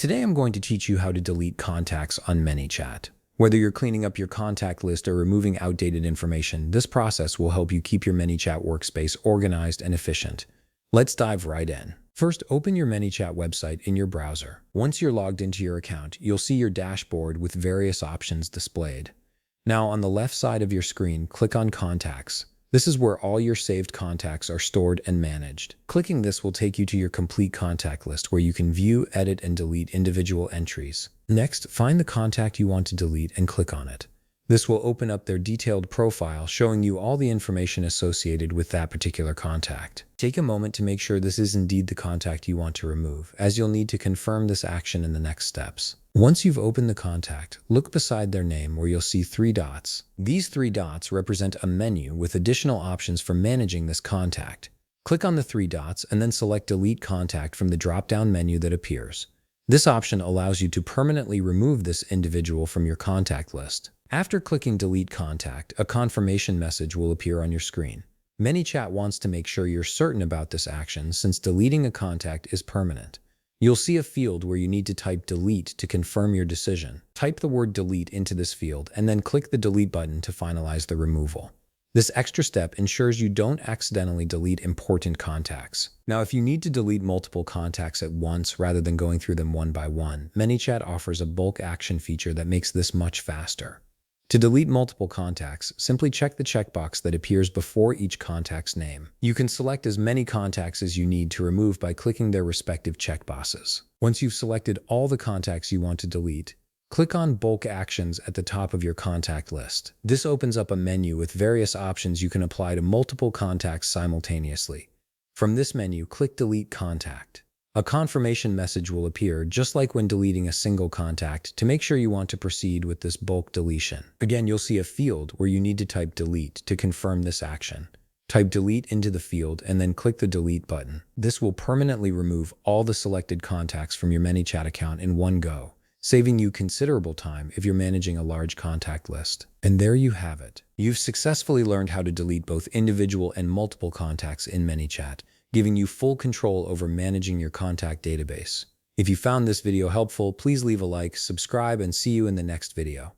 Today I'm going to teach you how to delete contacts on Manychat. Whether you're cleaning up your contact list or removing outdated information, this process will help you keep your Manychat workspace organized and efficient. Let's dive right in. First, open your Manychat website in your browser. Once you're logged into your account, you'll see your dashboard with various options displayed. Now, on the left side of your screen, click on Contacts. This is where all your saved contacts are stored and managed. Clicking this will take you to your complete contact list where you can view, edit, and delete individual entries. Next, find the contact you want to delete and click on it. This will open up their detailed profile showing you all the information associated with that particular contact. Take a moment to make sure this is indeed the contact you want to remove, as you'll need to confirm this action in the next steps. Once you've opened the contact, look beside their name where you'll see 3 dots. These 3 dots represent a menu with additional options for managing this contact. Click on the 3 dots and then select Delete Contact from the drop-down menu that appears. This option allows you to permanently remove this individual from your contact list. After clicking Delete Contact, a confirmation message will appear on your screen. Manychat wants to make sure you're certain about this action since deleting a contact is permanent. You'll see a field where you need to type delete to confirm your decision. Type the word delete into this field and then click the delete button to finalize the removal. This extra step ensures you don't accidentally delete important contacts. Now, if you need to delete multiple contacts at once rather than going through them one by one, Manychat offers a bulk action feature that makes this much faster. To delete multiple contacts, simply check the checkbox that appears before each contact's name. You can select as many contacts as you need to remove by clicking their respective checkboxes. Once you've selected all the contacts you want to delete, click on Bulk Actions at the top of your contact list. This opens up a menu with various options you can apply to multiple contacts simultaneously. From this menu, click Delete Contact. A confirmation message will appear just like when deleting a single contact to make sure you want to proceed with this bulk deletion. Again, you'll see a field where you need to type delete to confirm this action. Type delete into the field and then click the delete button. This will permanently remove all the selected contacts from your Manychat account in one go, saving you considerable time if you're managing a large contact list. And there you have it. You've successfully learned how to delete both individual and multiple contacts in Manychat, giving you full control over managing your contact database. If you found this video helpful, please leave a like, subscribe, and see you in the next video.